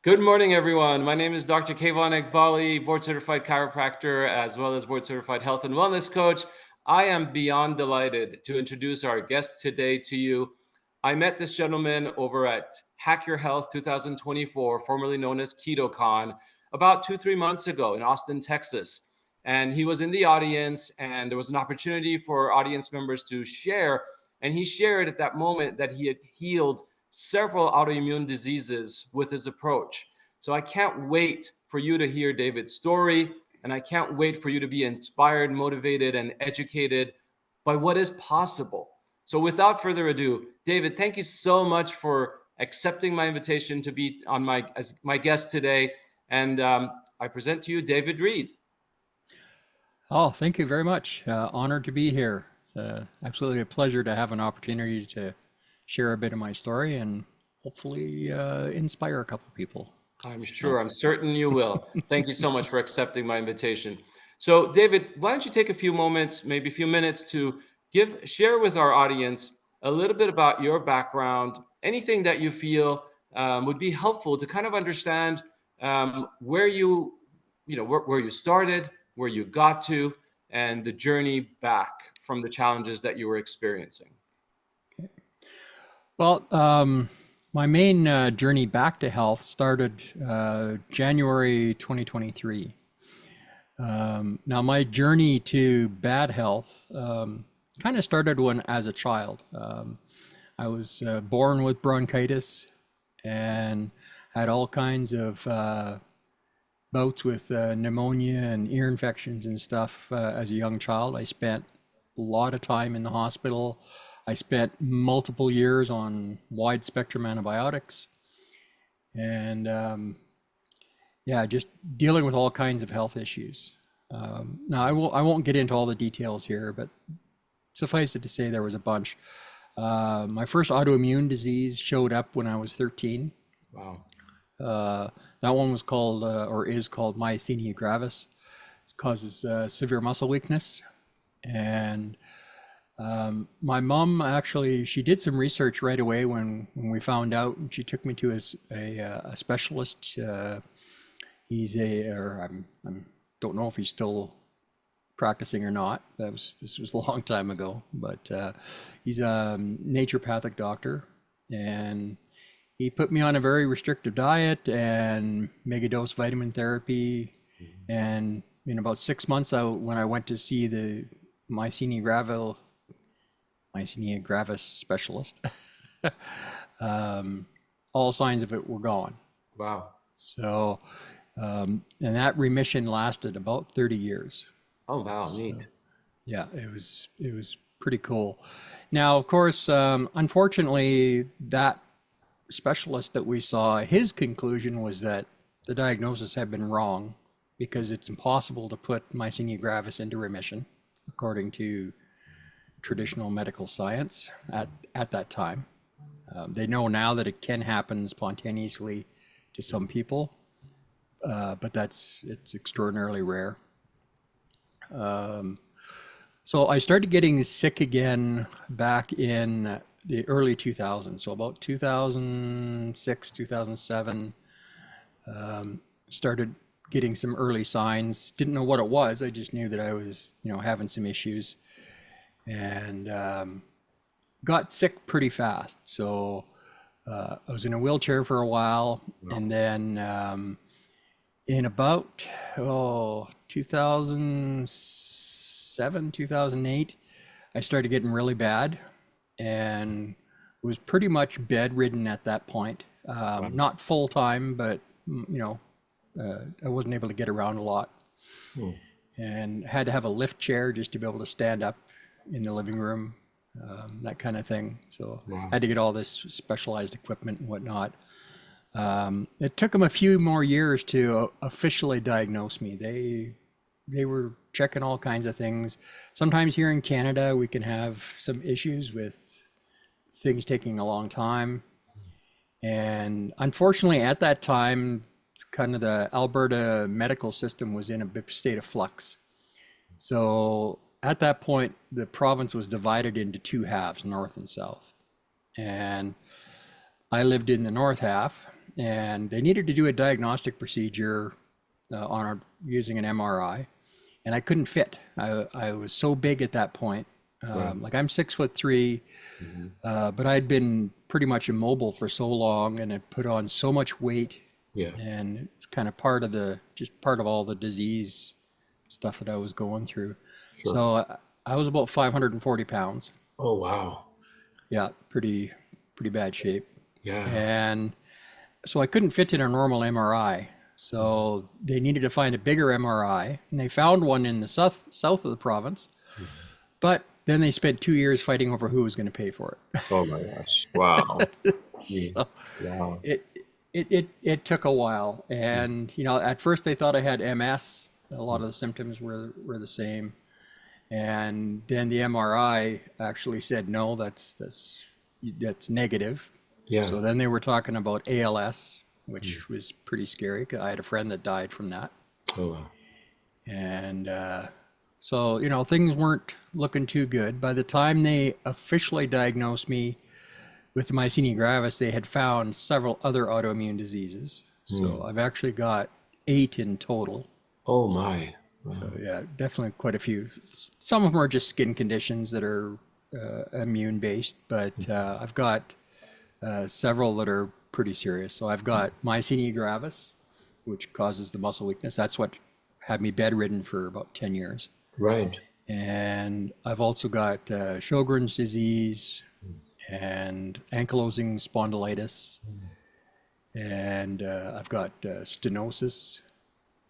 Good morning, everyone. My name is Dr. Kayvon Iqbali, board certified chiropractor, as well as board certified health and wellness coach. I am beyond delighted to introduce our guest today to you. I met this gentleman over at Hack Your Health 2024, formerly known as KetoCon, about 3 months ago in Austin, Texas. And he was in the audience, and there was an opportunity for audience members to share. And he shared at that moment that he had healed several autoimmune diseases with his approach. So I can't wait for you to hear David's story, and I can't wait for you to be inspired, motivated, and educated by what is possible. So without further ado, David, thank you so much for accepting my invitation to be on as my guest today. And I present to you David Reid. Oh, thank you very much. Honored to be here. Absolutely a pleasure to have an opportunity to share a bit of my story and hopefully inspire a couple people. So, I'm certain you will. Thank you so much for accepting my invitation. So, David, why don't you take a few moments, maybe a few minutes to share with our audience a little bit about your background, anything that you feel would be helpful to kind of understand where where you started, where you got to, and the journey back from the challenges that you were experiencing. well, my main journey back to health started January 2023. Now, my journey to bad health kind of started when as a child. I was born with bronchitis and had all kinds of bouts with pneumonia and ear infections and stuff as a young child. I spent a lot of time in the hospital. I spent multiple years on wide spectrum antibiotics and yeah, just dealing with all kinds of health issues. Now, I won't get into all the details here, but suffice it to say there was a bunch. My first autoimmune disease showed up when I was 13. Wow. That one was called, or is called myasthenia gravis. It causes severe muscle weakness. And my mom actually, she did some research right away when we found out, and she took me to a specialist. He's I'm don't know if he's still practicing or not. This was a long time ago, but he's a naturopathic doctor, and he put me on a very restrictive diet and mega dose vitamin therapy. And in about 6 months out, when I went to see the myasthenia gravis specialist, all signs of it were gone. Wow. So, and that remission lasted about 30 years. Oh, wow. Neat. So, yeah, it was pretty cool. Now, of course, unfortunately, that specialist that we saw, his conclusion was that the diagnosis had been wrong because it's impossible to put myasthenia gravis into remission, according to traditional medical science at that time. They know now that it can happen spontaneously to some people, but it's extraordinarily rare. So I started getting sick again back in the early 2000s, so about 2006, 2007. Started getting some early signs. Didn't know what it was. I just knew that I was, having some issues, and got sick pretty fast. So I was in a wheelchair for a while, and then in about 2007, 2008, I started getting really bad and was pretty much bedridden at that point. Not full time, but I wasn't able to get around a lot, Hmm. and had to have a lift chair just to be able to stand up in the living room, that kind of thing. So I Wow. had to get all this specialized equipment and whatnot. It took them a few more years to officially diagnose me. They were checking all kinds of things. Sometimes here in Canada, we can have some issues with things taking a long time. And unfortunately, at that time, kind of the Alberta medical system was in a big state of flux. So at that point, the province was divided into two halves, north and south. And I lived in the north half, and they needed to do a diagnostic procedure using an MRI, and I couldn't fit. I was so big at that point. Right. Like I'm 6'3", but I'd been pretty much immobile for so long, and had put on so much weight, Yeah. and it's kind of part of all the disease stuff that I was going through. Sure. So I was about 540 pounds. Oh, wow. Yeah, pretty bad shape. Yeah. And so I couldn't fit in a normal MRI. So they needed to find a bigger MRI, and they found one in the south of the province. But then they spent 2 years fighting over who was going to pay for it. Oh my gosh. Wow. So Wow. it took a while, and at first they thought I had MS. A lot of the symptoms were the same, and then the MRI actually said no, that's negative. Yeah. So then they were talking about ALS, which was pretty scary, 'cause I had a friend that died from that. Oh, wow. And so things weren't looking too good. By the time they officially diagnosed me with myasthenia gravis, they had found several other autoimmune diseases. So I've actually got 8 in total. Oh my. Wow. So yeah, definitely quite a few. Some of them are just skin conditions that are immune based, but I've got several that are pretty serious. So I've got myasthenia gravis, which causes the muscle weakness. That's what had me bedridden for about 10 years. Right. And I've also got Sjogren's disease and ankylosing spondylitis. And I've got stenosis.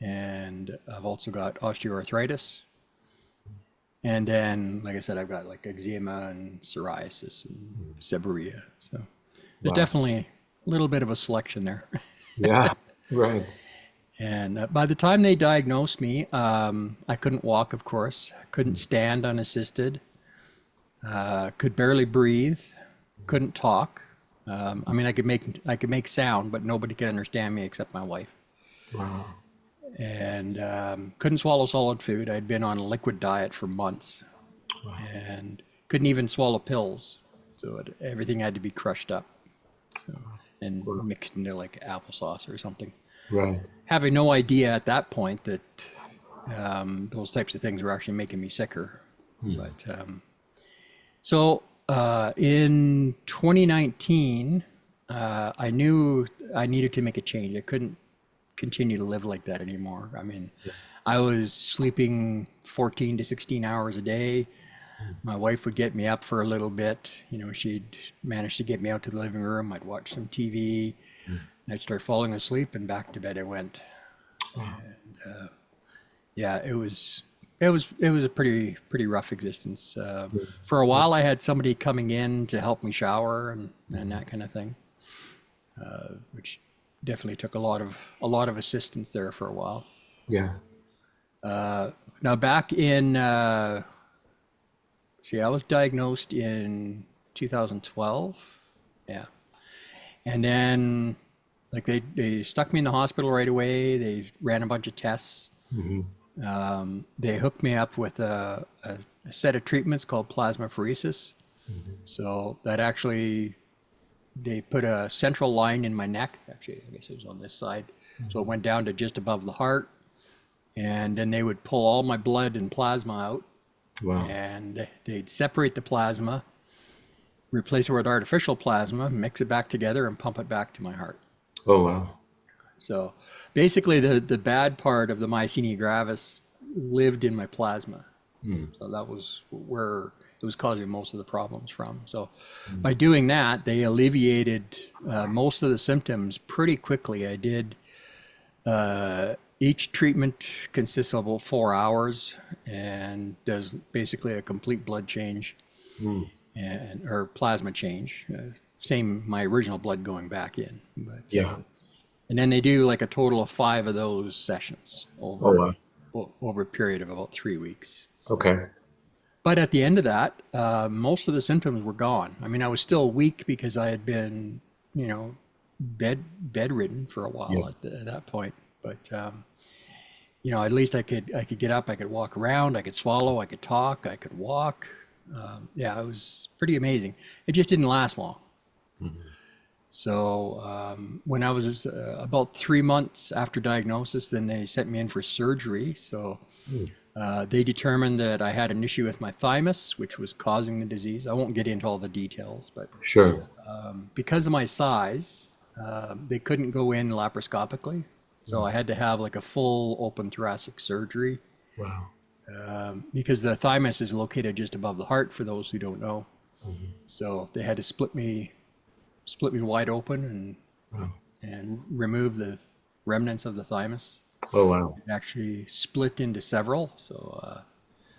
And I've also got osteoarthritis. And then, like I said, I've got like eczema and psoriasis and seborrhea. So there's definitely a little bit of a selection there. Yeah. Right. And by the time they diagnosed me, I couldn't walk, of course. I couldn't stand unassisted. Could barely breathe. Couldn't talk. I mean, I could make sound, but nobody could understand me except my wife. Wow. And couldn't swallow solid food. I'd been on a liquid diet for months, and couldn't even swallow pills. So everything had to be crushed up, and mixed into like applesauce or something. Right. Having no idea at that point that those types of things were actually making me sicker. But so in 2019, I knew I needed to make a change. I couldn't continue to live like that anymore. I mean, I was sleeping 14 to 16 hours a day. My wife would get me up for a little bit. She'd manage to get me out to the living room. I'd watch some TV. I'd start falling asleep, and back to bed I went. And yeah, it was a pretty rough existence. For a while, I had somebody coming in to help me shower and that kind of thing, which definitely took a lot of assistance there for a while. Yeah. Now back in, I was diagnosed in 2012. Yeah. And then like they stuck me in the hospital right away. They ran a bunch of tests. They hooked me up with a set of treatments called plasmapheresis. So that actually, they put a central line in my neck. Actually, I guess it was on this side. So it went down to just above the heart. And then they would pull all my blood and plasma out. Wow. And they'd separate the plasma, replace it with artificial plasma, mix it back together, and pump it back to my heart. Oh, wow. So basically the bad part of the myasthenia gravis lived in my plasma. So that was where it was causing most of the problems from. So by doing that, they alleviated most of the symptoms pretty quickly. I did, each treatment consists of about 4 hours and does basically a complete blood change or plasma change. Same, my original blood going back in. But, and then they do like a total of 5 of those sessions over a period of about 3 weeks. Okay. But at the end of that, most of the symptoms were gone. I mean, I was still weak because I had been, bedridden for a while at that point. But at least I could get up, I could walk around, I could swallow, I could talk, I could walk. It was pretty amazing. It just didn't last long. So when I was about 3 months after diagnosis, then they sent me in for surgery. So they determined that I had an issue with my thymus, which was causing the disease. I won't get into all the details, but Sure. because of my size, they couldn't go in laparoscopically. So I had to have like a full open thoracic surgery Wow. because the thymus is located just above the heart, for those who don't know. So they had to split me wide open Wow. and remove the remnants of the thymus. Oh, wow. It actually split into several. So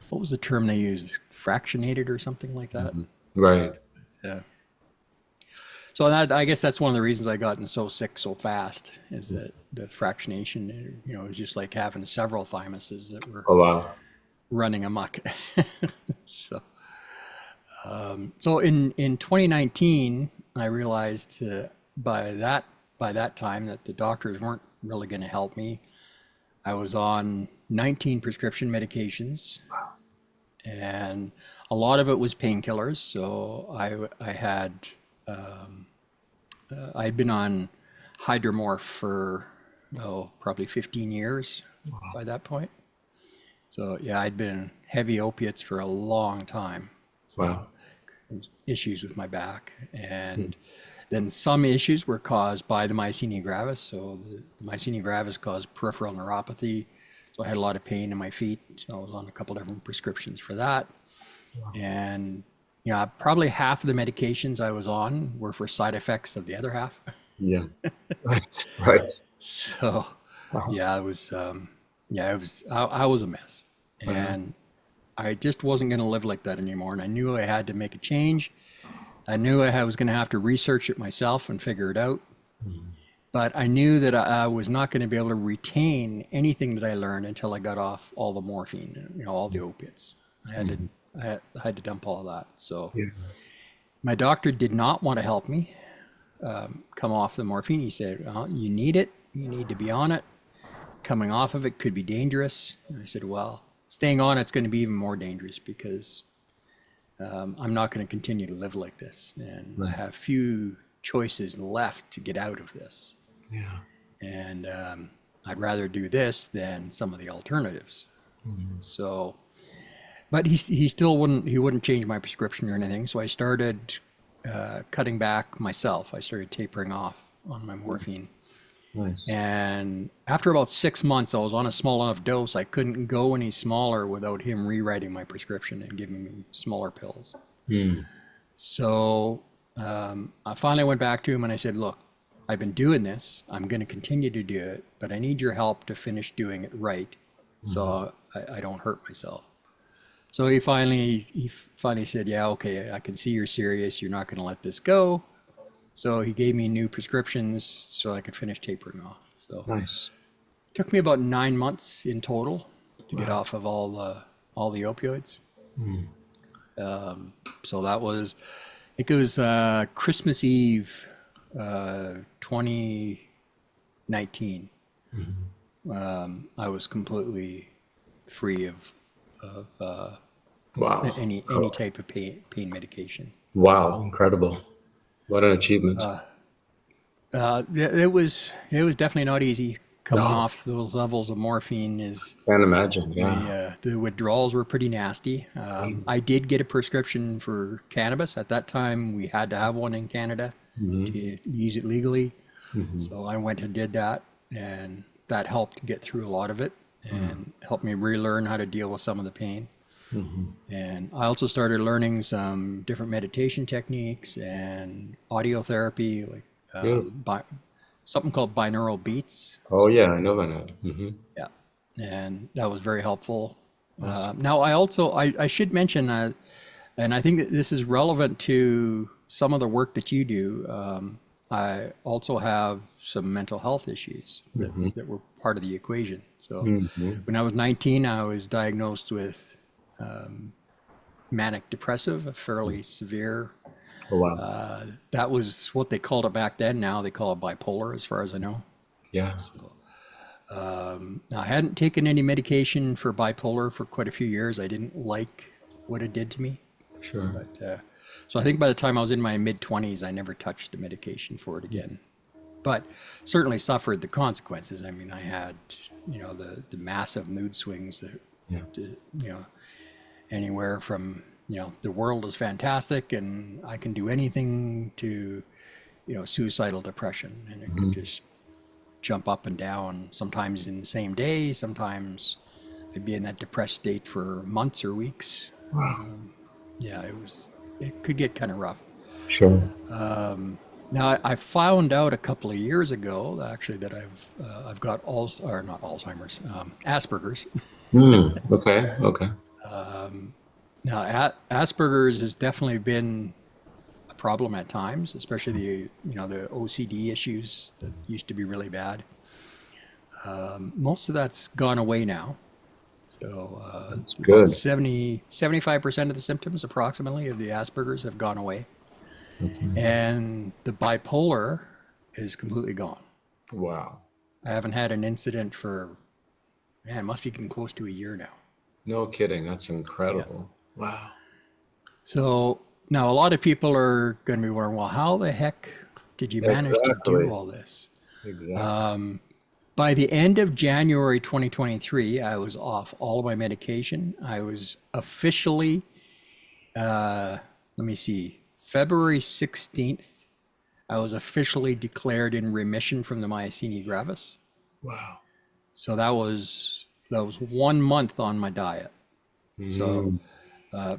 what was the term they used? Fractionated or something like that. Right. Yeah. So that, I guess that's one of the reasons I gotten so sick so fast, is that the fractionation, you know, it was just like having several thymuses that were Oh, wow. running amok. So, so in 2019, I realized by that time that the doctors weren't really going to help me. I was on 19 prescription medications, and a lot of it was painkillers. So I had I'd been on Hydromorph for probably 15 years by that point. So yeah, I'd been heavy opiates for a long time. So Wow. issues with my back, and then some issues were caused by the myasthenia gravis. So the myasthenia gravis caused peripheral neuropathy. So I had a lot of pain in my feet. So I was on a couple different prescriptions for that. And you know, probably half of the medications I was on were for side effects of the other half. Yeah. Right. Right. So Wow. yeah, it was I was a mess, and I just wasn't going to live like that anymore. And I knew I had to make a change. I knew I was going to have to research it myself and figure it out. But I knew that I was not going to be able to retain anything that I learned until I got off all the morphine, you know, all the opiates. I had to dump all of that. So Yeah. my doctor did not want to help me come off the morphine. He said, "You need it. You need to be on it. Coming off of it could be dangerous." And I said, "Well, staying on it's going to be even more dangerous because I'm not going to continue to live like this, and I have few choices left to get out of this. Yeah. And I'd rather do this than some of the alternatives." So, but he still wouldn't change my prescription or anything. So I started cutting back myself. I started tapering off on my morphine. Nice. And after about 6 months, I was on a small enough dose. I couldn't go any smaller without him rewriting my prescription and giving me smaller pills. So I finally went back to him and I said, "Look, I've been doing this. I'm going to continue to do it, but I need your help to finish doing it right, so I don't hurt myself." So he finally said, "Yeah, okay, I can see you're serious. You're not going to let this go." So he gave me new prescriptions so I could finish tapering off. So Nice. it took me about 9 months in total to get off of all the opioids. So that was, I think it was Christmas Eve, 2019. I was completely free of Wow. any type of pain medication. Wow. Incredible. What an achievement. It was definitely not easy coming No. off those levels of morphine. Can't imagine. Yeah. The withdrawals were pretty nasty. I did get a prescription for cannabis. At that time, we had to have one in Canada to use it legally. So I went and did that, and that helped get through a lot of it and helped me relearn how to deal with some of the pain. And I also started learning some different meditation techniques and audio therapy, like something called binaural beats. Oh, yeah. I know that now. Yeah, and that was very helpful. Now, I should mention, and I think that this is relevant to some of the work that you do. I also have some mental health issues that were part of the equation. So when I was 19, I was diagnosed with manic depressive, a fairly severe. Oh, wow. That was what they called it back then. Now they call it bipolar, as far as I know. Yeah. Now, I hadn't taken any medication for bipolar for quite a few years. I didn't like what it did to me. Sure. But So I think by the time I was in my mid-20s, I never touched the medication for it again. But certainly suffered the consequences. I mean, I had, the massive mood swings that, anywhere from, the world is fantastic and I can do anything to, suicidal depression. And it could just jump up and down, sometimes in the same day, sometimes I'd be in that depressed state for months or weeks. It could get kind of rough. Sure. Now I found out a couple of years ago, actually, that I've got not Alzheimer's, Asperger's. Okay. Now Asperger's has definitely been a problem at times, especially the OCD issues that used to be really bad. Most of that's gone away now. So That's good. 75% of the symptoms approximately of the Asperger's have gone away. And the bipolar is completely gone. Wow. I haven't had an incident for, it must be getting close to a year now. No kidding. That's incredible. Yeah. Wow. So now a lot of people are going to be wondering, well, how the heck did you manage to do all this? Exactly. By the end of January 2023, I was off all of my medication. I was officially, February 16th, I was officially declared in remission from the myasthenia gravis. Wow. So that was 1 month on my diet. So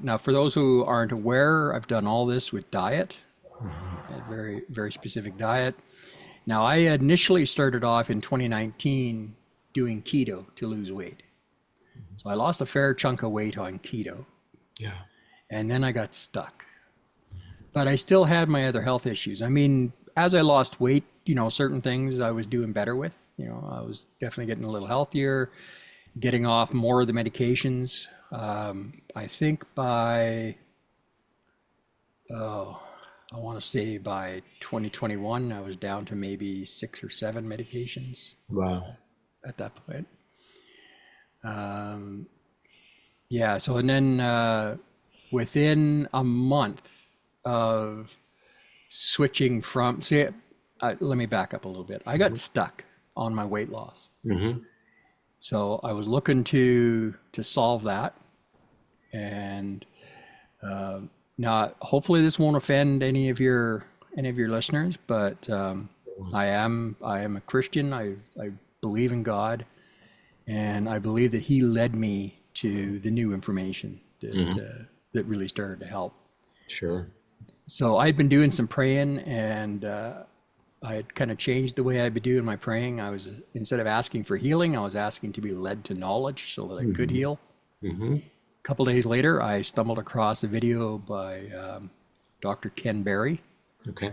now for those who aren't aware, I've done all this with diet, a very, very specific diet. Now I initially started off in 2019 doing keto to lose weight. So I lost a fair chunk of weight on keto. Yeah. And then I got stuck. But I still had my other health issues. I mean, as I lost weight, certain things I was doing better with. I was definitely getting a little healthier, getting off more of the medications. I think by 2021, I was down to maybe 6 or 7 medications. Wow. At that point. So and then within a month of switching from, let me back up a little bit. I got stuck on my weight loss. So I was looking to solve that. And now hopefully this won't offend any of your listeners, but I am a Christian. I believe in God, and I believe that He led me to the new information that really started to help. Sure. So I'd been doing some praying, and I had kind of changed the way I'd been doing my praying. I was, instead of asking for healing, I was asking to be led to knowledge so that I could heal. A couple days later, I stumbled across a video by Dr. Ken Berry. Okay.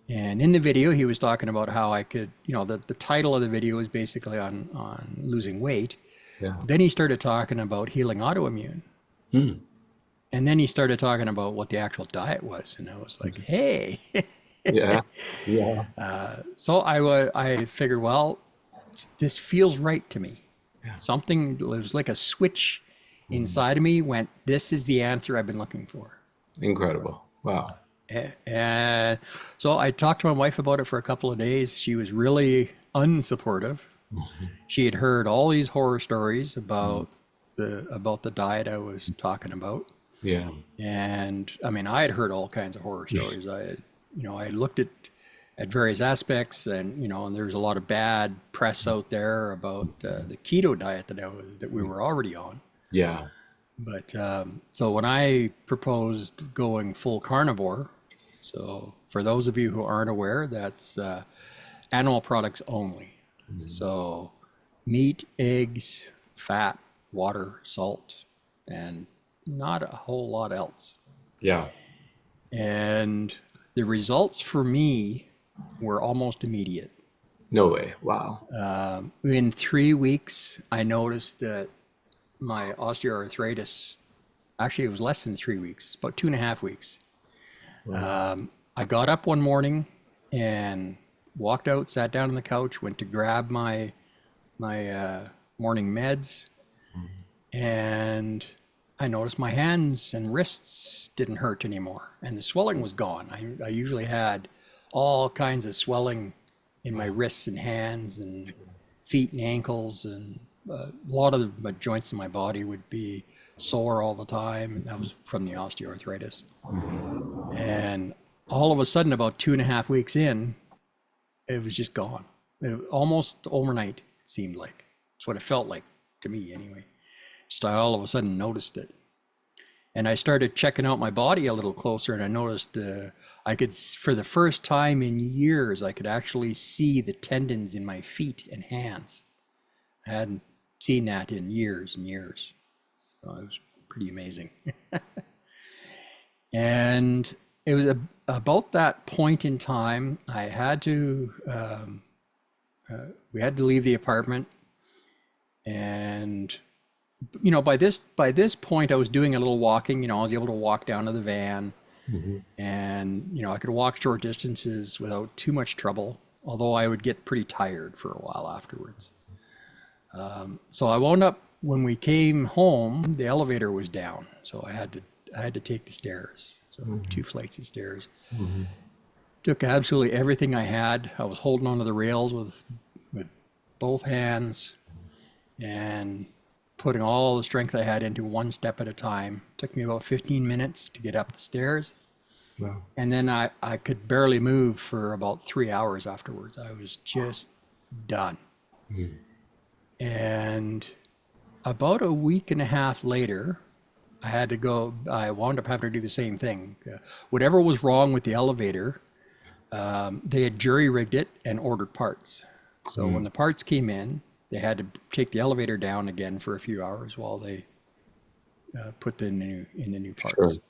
And in the video, he was talking about how I could, the title of the video is basically on losing weight. Yeah. Then he started talking about healing autoimmune. And then he started talking about what the actual diet was. And I was like, hey. Yeah. So I figured, well, this feels right to me. Yeah. Something, it was like a switch inside of me went, this is the answer I've been looking for. Incredible. Wow. And so I talked to my wife about it for a couple of days. She was really unsupportive. She had heard all these horror stories about the diet I was talking about. Yeah. And I mean, I had heard all kinds of horror stories. I looked at various aspects, and and there's a lot of bad press out there about the keto diet that we were already on. Yeah. But so when I proposed going full carnivore, so for those of you who aren't aware, that's animal products only. So meat, eggs, fat, water, salt, and not a whole lot else. Yeah. And the results for me were almost immediate. No way. Wow. In 3 weeks, I noticed that my osteoarthritis, actually it was less than 3 weeks, about 2.5 weeks. Wow. I got up one morning and walked out, sat down on the couch, went to grab my morning meds, and I noticed my hands and wrists didn't hurt anymore, and the swelling was gone. I usually had all kinds of swelling in my wrists and hands and feet and ankles, and a lot of my joints in my body would be sore all the time. That was from the osteoarthritis. And all of a sudden, about 2.5 weeks in, it was just gone. Almost overnight, it seemed like. It's what it felt like to me anyway. Just I all of a sudden noticed it. And I started checking out my body a little closer, and I noticed I could, for the first time in years, I could actually see the tendons in my feet and hands. I hadn't seen that in years and years. So it was pretty amazing. And it was about that point in time, I had to, we had to leave the apartment. And, you know, by this point, I was doing a little walking. You know, I was able to walk down to the van, and, you know, I could walk short distances without too much trouble, although I would get pretty tired for a while afterwards. So I wound up, when we came home, the elevator was down. So I had to take the stairs. So 2 flights of stairs. Took absolutely everything I had. I was holding onto the rails with both hands and putting all the strength I had into one step at a time. Took me about 15 minutes to get up the stairs. Wow. And then I could barely move for about 3 hours afterwards. I was just done. And about a week and a half later, I wound up having to do the same thing. Whatever was wrong with the elevator, they had jury-rigged it and ordered parts. So when the parts came in, they had to take the elevator down again for a few hours while they put in the new parts. Sure.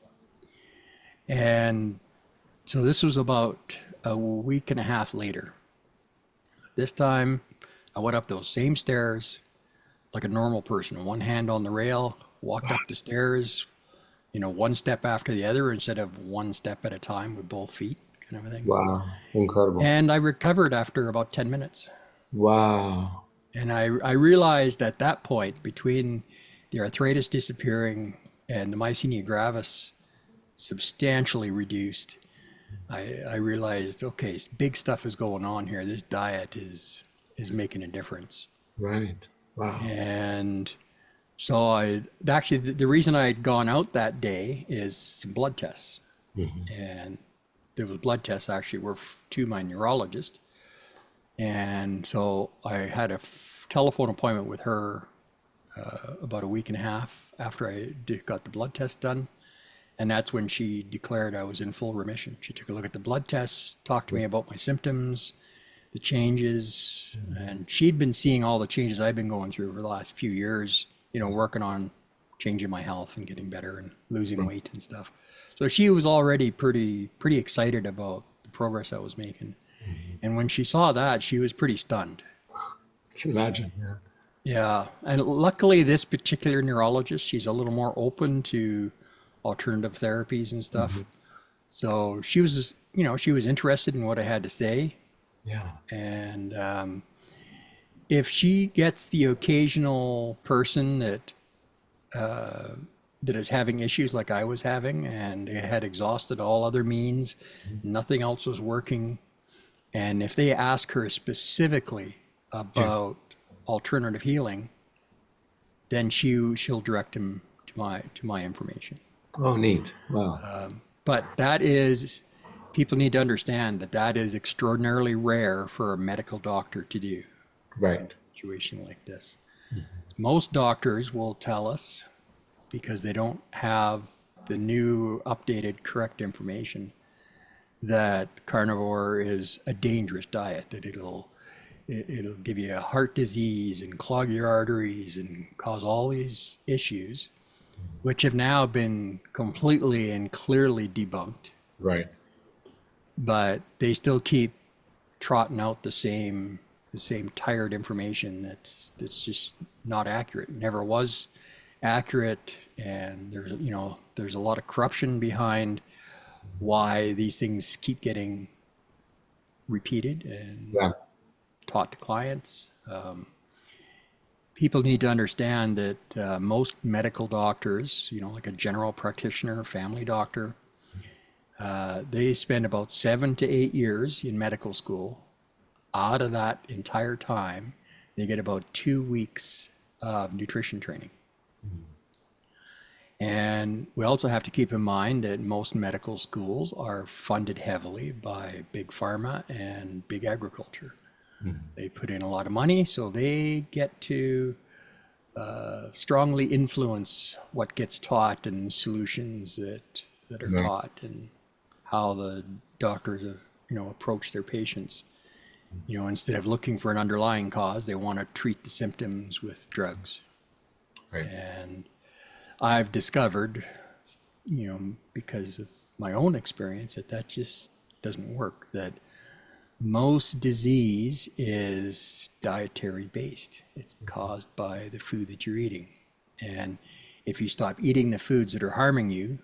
And so this was about a week and a half later. This time, I went up those same stairs like a normal person, one hand on the rail, walked up the stairs, you know, one step after the other instead of one step at a time with both feet, kind of a thing. Wow. Incredible. And I recovered after about 10 minutes. Wow. And I realized at that point, between the arthritis disappearing and the myasthenia gravis substantially reduced, I realized, okay, big stuff is going on here. This diet is making a difference. Right. Wow. And so the reason I had gone out that day is some blood tests. And there was blood tests actually were to my neurologist. And so I had a telephone appointment with her about a week and a half after I got the blood test done. And that's when she declared I was in full remission. She took a look at the blood tests, talked to me about my symptoms, the changes, and she'd been seeing all the changes I've been going through for the last few years, you know, working on changing my health and getting better and losing weight and stuff. So she was already pretty excited about the progress I was making. And when she saw that, she was pretty stunned. I can imagine. Yeah. Yeah. And luckily, this particular neurologist, she's a little more open to alternative therapies and stuff. So she was, you know, she was interested in what I had to say. Yeah. And if she gets the occasional person that is having issues like I was having, and had exhausted all other means, nothing else was working, and if they ask her specifically about alternative healing, then she'll direct them to my information. Oh, neat. Wow. But people need to understand that is extraordinarily rare for a medical doctor to do. Right. In a situation like this. Most doctors will tell us, because they don't have the new updated correct information, that carnivore is a dangerous diet, that it'll give you a heart disease and clog your arteries and cause all these issues, which have now been completely and clearly debunked. Right. But they still keep trotting out the same tired information that's just not accurate. Never was accurate, and there's a lot of corruption behind why these things keep getting repeated and taught to clients. people need to understand that most medical doctors, like a general practitioner, family doctor, they spend about 7 to 8 years in medical school. Out of that entire time, they get about 2 weeks of nutrition training. And we also have to keep in mind that most medical schools are funded heavily by big pharma and big agriculture. They put in a lot of money, so they get to strongly influence what gets taught and solutions that are taught, and how the doctors approach their patients. Instead of looking for an underlying cause, they want to treat the symptoms with drugs. Right. And I've discovered, because of my own experience, that just doesn't work. That most disease is dietary based. It's caused by the food that you're eating. And if you stop eating the foods that are harming you,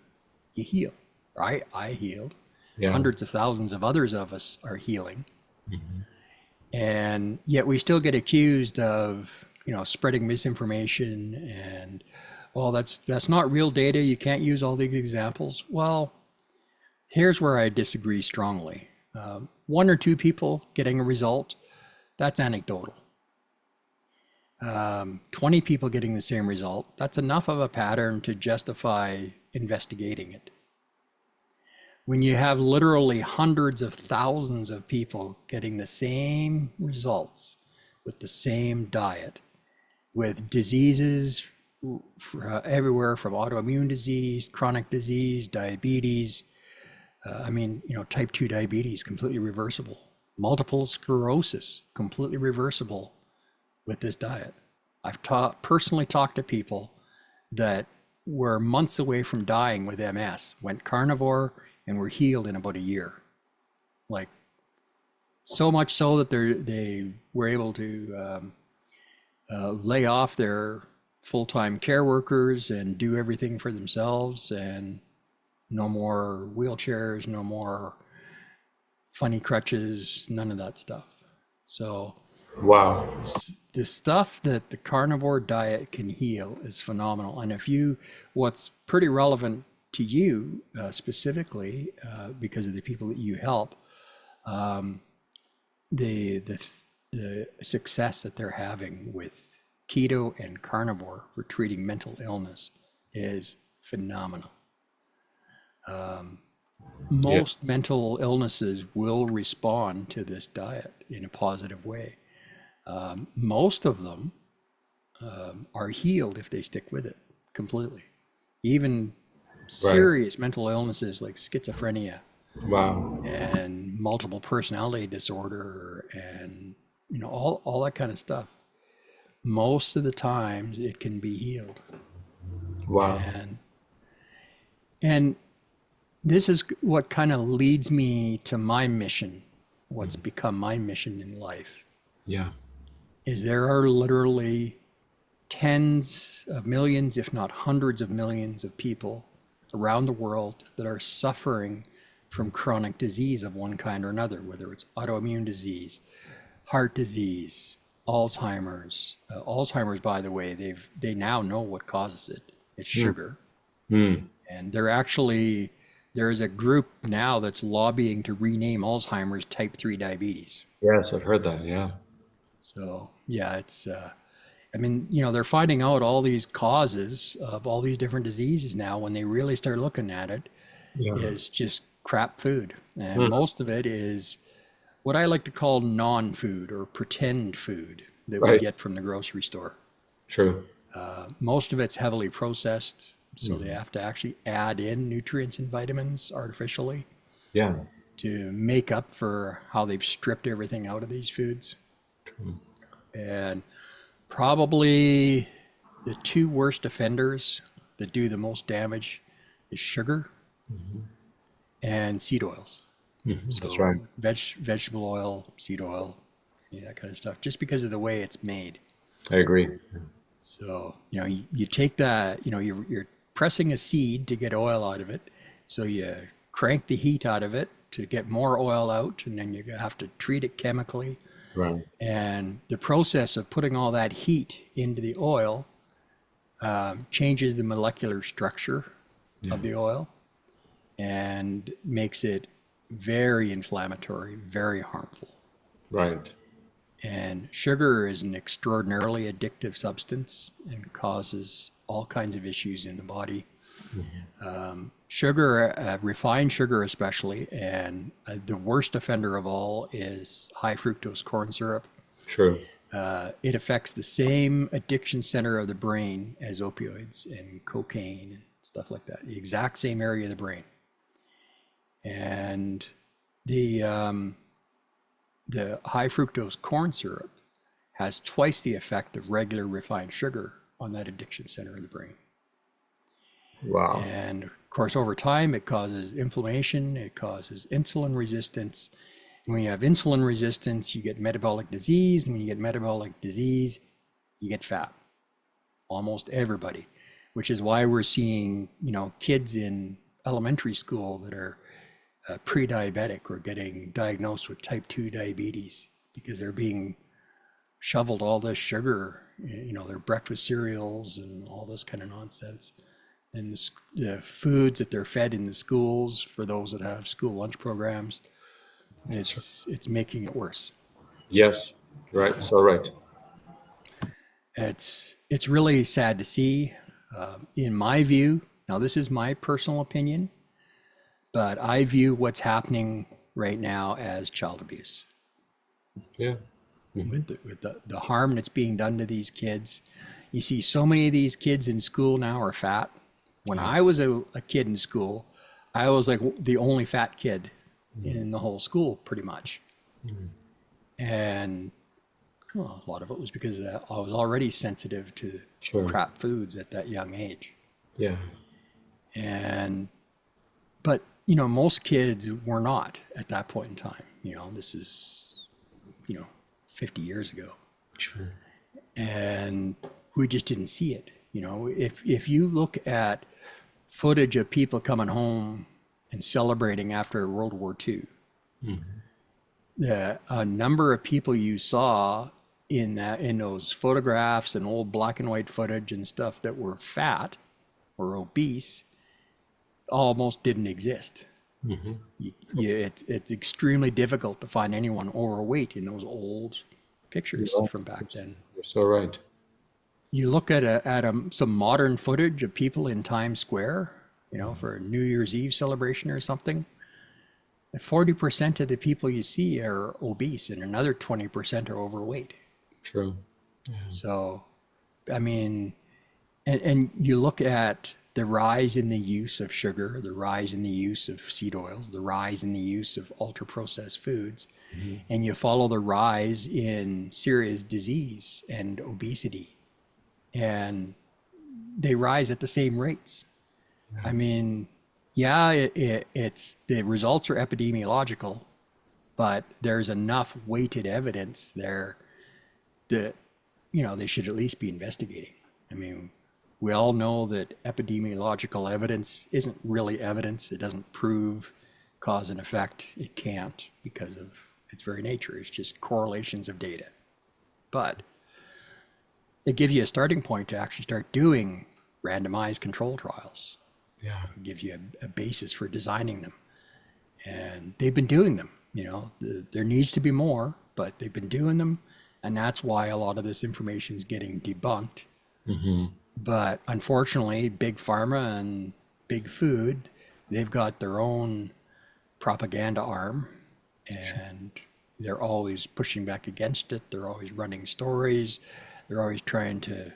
you heal. I healed. Yeah. Hundreds of thousands of others of us are healing. And yet we still get accused of, spreading misinformation and, well, that's not real data. You can't use all these examples. Well, here's where I disagree strongly. 1 or 2 people getting a result, that's anecdotal. 20 people getting the same result, that's enough of a pattern to justify investigating it. When you have literally hundreds of thousands of people getting the same results with the same diet, with diseases everywhere from autoimmune disease, chronic disease, diabetes, type 2 diabetes, completely reversible. Multiple sclerosis, completely reversible with this diet. I've personally talked to people that were months away from dying with MS, went carnivore, and were healed in about a year. Like, so much so that they were able to lay off their full-time care workers and do everything for themselves, and no more wheelchairs, no more funny crutches, none of that stuff. So Wow. the stuff that the carnivore diet can heal is phenomenal. And what's pretty relevant to you specifically, because of the people that you help, the success that they're having with keto and carnivore for treating mental illness is phenomenal. Most mental illnesses will respond to this diet in a positive way. Most of them are healed if they stick with it completely. Even serious mental illnesses like schizophrenia, Wow. and multiple personality disorder, and all that kind of stuff. Most of the times it can be healed. Wow. And this is what kind of leads me to my mission, what's become my mission in life. Yeah. Is there are literally tens of millions, if not hundreds of millions of people around the world that are suffering from chronic disease of one kind or another, whether it's autoimmune disease, heart disease, Alzheimer's. Alzheimer's, by the way, they now know what causes it. It's sugar. And there is a group now that's lobbying to rename Alzheimer's type 3 diabetes. Yes, I've heard that. Yeah. So yeah, it's they're finding out all these causes of all these different diseases now. When they really start looking at it, is just crap food. And most of it is what I like to call non-food or pretend food that we get from the grocery store. True. Most of it's heavily processed, so they have to actually add in nutrients and vitamins artificially to make up for how they've stripped everything out of these foods. True. And probably the 2 worst offenders that do the most damage is sugar and seed oils. So That's right. Vegetable oil, seed oil, that kind of stuff, just because of the way it's made. I agree. So, you take that, you're pressing a seed to get oil out of it. So you crank the heat out of it to get more oil out, and then you have to treat it chemically. Right. And the process of putting all that heat into the oil changes the molecular structure of the oil and makes it very inflammatory, very harmful. Right. And sugar is an extraordinarily addictive substance and causes all kinds of issues in the body. Sugar, refined sugar especially, and the worst offender of all is high fructose corn syrup. True. It affects the same addiction center of the brain as opioids and cocaine and stuff like that, the exact same area of the brain. And the high fructose corn syrup has twice the effect of regular refined sugar on that addiction center of the brain. Wow. And of course, over time, it causes inflammation, it causes insulin resistance. And when you have insulin resistance, you get metabolic disease. And when you get metabolic disease, you get fat. Almost everybody, which is why we're seeing, kids in elementary school that are pre-diabetic or getting diagnosed with type 2 diabetes because they're being shoveled all this sugar, their breakfast cereals and all this kind of nonsense. And the foods that they're fed in the schools, for those that have school lunch programs, it's making it worse. Yes. Right. So right. It's really sad to see. In my view, now this is my personal opinion, but I view what's happening right now as child abuse. Yeah. With the harm that's being done to these kids. You see so many of these kids in school now are fat. When I was a kid in school, I was like the only fat kid in the whole school, pretty much. And a lot of it was because I was already sensitive to crap foods at that young age. Yeah. But most kids were not at that point in time. This is 50 years ago. Sure. And we just didn't see it. If you look at footage of people coming home and celebrating after World War II, the number of people you saw in those photographs and old black and white footage and stuff that were fat or obese almost didn't exist. It's extremely difficult to find anyone overweight in those old pictures from back then. You're so right. You look at some modern footage of people in Times Square, for a New Year's Eve celebration or something. 40% of the people you see are obese, and another 20% are overweight. True. Yeah. So, I mean, and you look at the rise in the use of sugar, the rise in the use of seed oils, the rise in the use of ultra-processed foods, and you follow the rise in serious disease and obesity, and they rise at the same rates. I mean, it's the results are epidemiological, but there's enough weighted evidence there that they should at least be investigating. I mean, we all know that epidemiological evidence isn't really evidence. It doesn't prove cause and effect. It can't, because of its very nature. It's just correlations of data. But it gives you a starting point to actually start doing randomized control trials. Yeah. It gives you a basis for designing them. And they've been doing them. There needs to be more, but they've been doing them. And that's why a lot of this information is getting debunked. But unfortunately, big pharma and big food, they've got their own propaganda arm, and they're always pushing back against it. They're always running stories. They're always trying to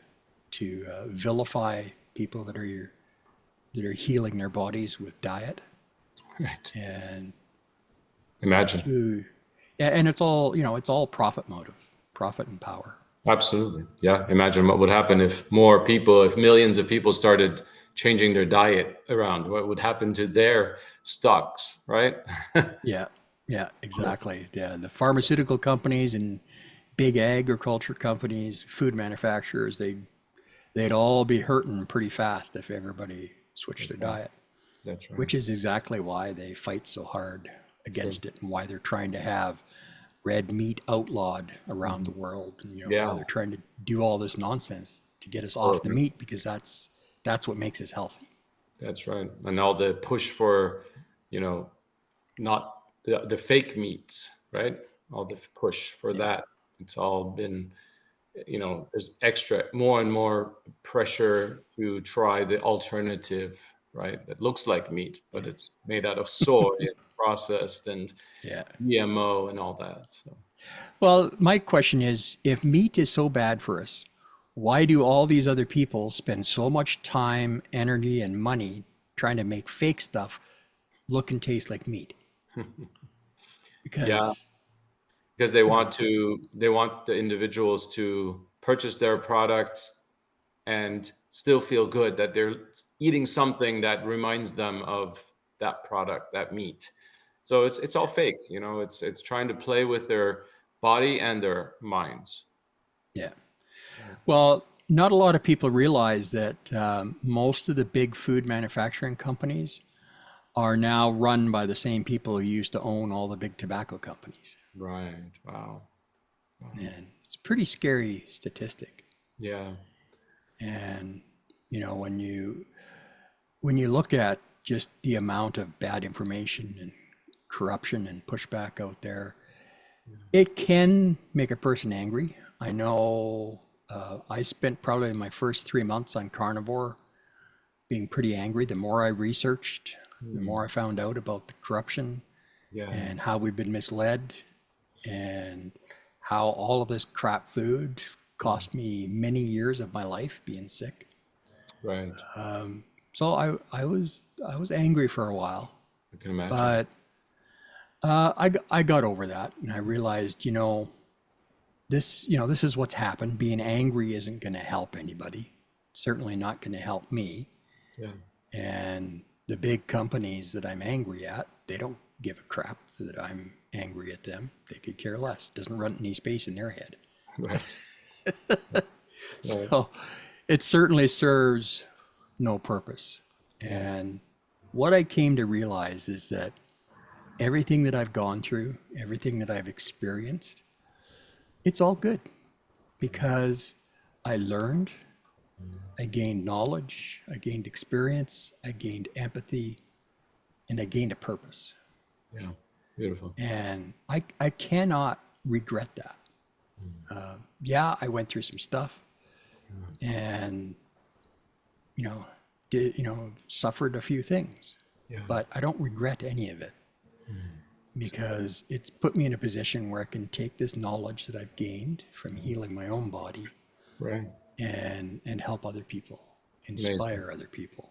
vilify people that are healing their bodies with diet. Right. And Imagine. and it's all profit motive, profit and power. Absolutely. Yeah. Imagine what would happen if millions of people started changing their diet around. What would happen to their stocks, right? Yeah, exactly. Yeah, the pharmaceutical companies and big agriculture companies, food manufacturers, they'd all be hurting pretty fast if everybody switched their diet. That's right. Which is exactly why they fight so hard against it, and why they're trying to have red meat outlawed around the world. And, you know, Yeah. how they're trying to do all this nonsense to get us off the Perfect. meat because that's what makes us healthy. That's right. And all the push for, you know, not the fake meats, right? All the push for that. It's all been, you know, there's extra more and more pressure to try the alternative, right? That looks like meat, but it's made out of soy and processed and Yeah. GMO and all that. So Well, my question is, if meat is so bad for us, why do all these other people spend so much time, energy, and money trying to make fake stuff look and taste like meat? yeah, Because, because they want the individuals to purchase their products and still feel good that they're eating something that reminds them of that product, that meat. So it's all fake, you know. It's trying to play with their body and their minds. yeah. Well, not a lot of people realize that most of the big food manufacturing companies are now run by the same people who used to own all the big tobacco companies. Right. Wow. And it's a pretty scary statistic. Yeah. And, you know, when you look at just the amount of bad information and corruption and pushback out there, it can make a person angry. I know I spent probably my first 3 months on carnivore being pretty angry. The more I researched, the more I found out about the corruption Yeah. and how we've been misled and how all of this crap food cost me many years of my life being sick. Right. So I was angry for a while, I can imagine. but I got over that, and I realized, this is what's happened. Being angry isn't going to help anybody. Certainly not going to help me. Yeah. And the big companies that I'm angry at, they don't give a crap that I'm angry at them. They could care less. Doesn't run any space in their head. Right. Right. So it certainly serves no purpose. And what I came to realize is that everything that I've gone through, everything that I've experienced, it's all good because I learned, I gained knowledge, I gained experience, I gained empathy, and I gained a purpose. Yeah. Beautiful. And I cannot regret that. Yeah, I went through some stuff and, suffered a few things, Yeah. but I don't regret any of it because it's put me in a position where I can take this knowledge that I've gained from healing my own body Right. and help other people, Amazing. inspire other people.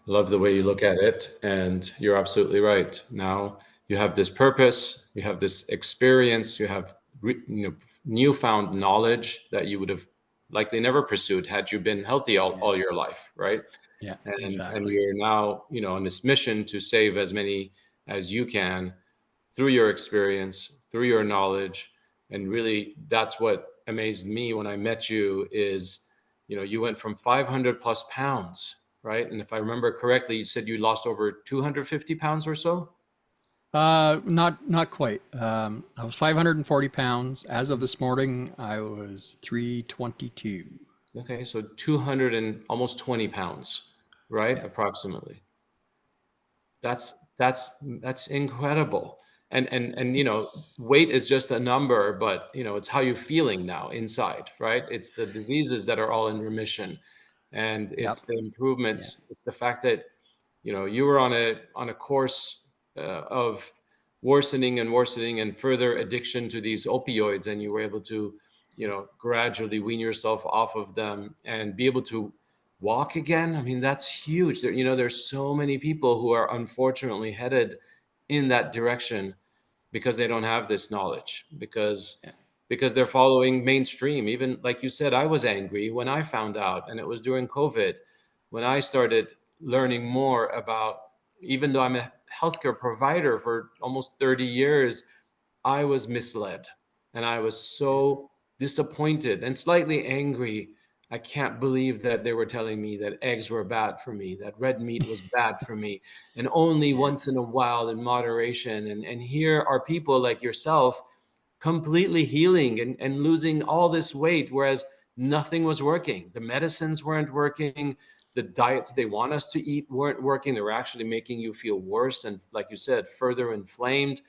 Love the way you look at it, and you're absolutely right. Now you have this purpose, you have this experience, you have newfound knowledge that you would have likely never pursued had you been healthy all your life, right? Yeah, And exactly. you're now, on this mission to save as many as you can through your experience, through your knowledge. And really, that's what amazed me when I met you is, you went from 500 plus pounds, right? And if I remember correctly, you said you lost over 250 pounds or so. Not quite. I was 540 pounds. As of this morning, I was 322. Okay, so 200 and almost 20 pounds, right? Yeah. Approximately. That's incredible. And weight is just a number, but it's how you're feeling now inside, right? It's the diseases that are all in remission, and Yep. it's the Yeah. improvements. It's the fact that you were on a course of worsening and worsening and further addiction to these opioids, and you were able to gradually wean yourself off of them and be able to walk again. I mean, that's huge. There's so many people who are unfortunately headed in that direction because they don't have this knowledge, because Yeah. they're following mainstream. Even like you said, I was angry when I found out, and it was during COVID when I started learning more about, even though I'm a healthcare provider for almost 30 years, I was misled, and I was so disappointed and slightly angry. I can't believe that they were telling me that eggs were bad for me, that red meat was bad for me, and only Yeah. once in a while in moderation. And here are people like yourself completely healing and losing all this weight, whereas nothing was working. The medicines weren't working. The diets they want us to eat weren't working. They were actually making you feel worse and, like you said, further inflamed.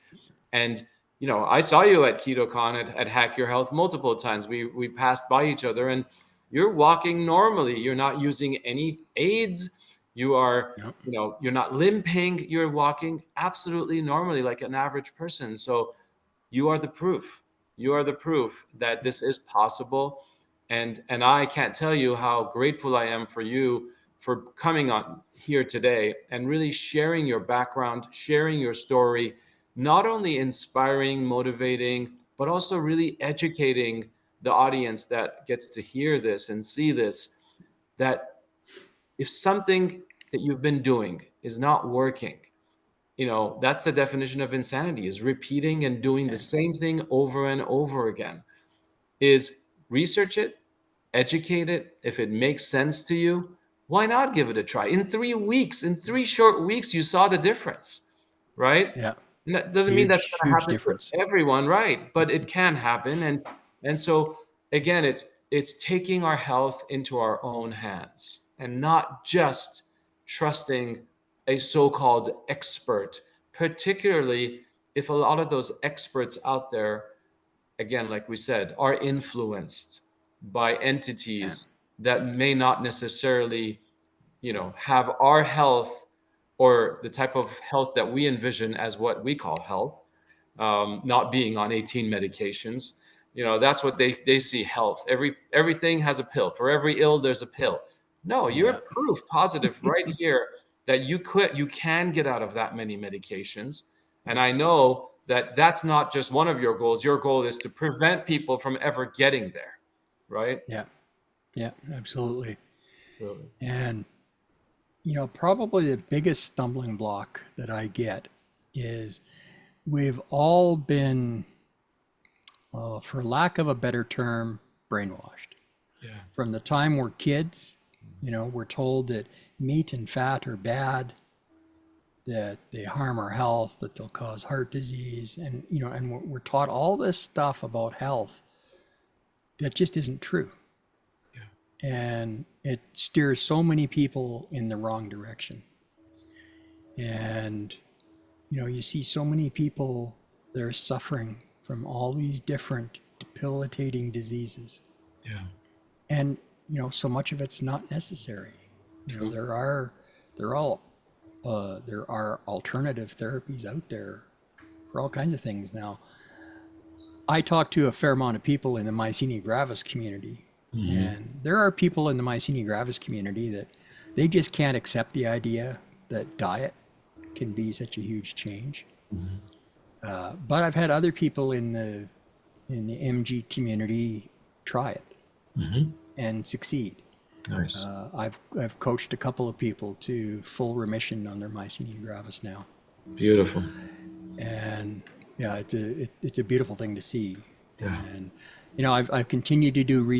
And I saw you at KetoCon at Hack Your Health multiple times. We passed by each other, and you're walking normally. You're not using any aids. You are, Yep. you're not limping. You're walking absolutely normally like an average person. So you are the proof. You are the proof that this is possible. And I can't tell you how grateful I am for you for coming on here today and really sharing your background, sharing your story, not only inspiring, motivating, but also really educating the audience that gets to hear this and see this, that if something that you've been doing is not working, that's the definition of insanity, is repeating and doing the same thing over and over again. Is research it, educate it. If it makes sense to you, why not give it a try? In 3 weeks, in 3 short weeks, you saw the difference, right? Yeah. And that doesn't mean that's going to Huge happen for difference. everyone, right? But it can happen. And so again, it's taking our health into our own hands and not just trusting a so-called expert, particularly if a lot of those experts out there, again, like we said, are influenced by entities that may not necessarily, have our health or the type of health that we envision as what we call health, not being on 18 medications. That's what they see health. Everything has a pill. For every ill, there's a pill. No, you're proof positive right here that you can get out of that many medications. And I know that that's not just one of your goals. Your goal is to prevent people from ever getting there, right? Yeah. Yeah, absolutely. Totally. And, probably the biggest stumbling block that I get is we've all been, for lack of a better term, brainwashed. Yeah. From the time we're kids, we're told that meat and fat are bad, that they harm our health, that they'll cause heart disease. And, and we're taught all this stuff about health that just isn't true. Yeah. And it steers so many people in the wrong direction. And, you see so many people that are suffering from all these different debilitating diseases. Yeah. And, so much of it's not necessary. True. There are alternative therapies out there for all kinds of things. Now, I talk to a fair amount of people in the myasthenia gravis community, and there are people in the myasthenia gravis community that they just can't accept the idea that diet can be such a huge change. But I've had other people in the MG community try it and succeed. Nice. I've coached a couple of people to full remission on their myasthenia gravis now. Beautiful. And yeah, it's a beautiful thing to see. Yeah. And I've continued to do research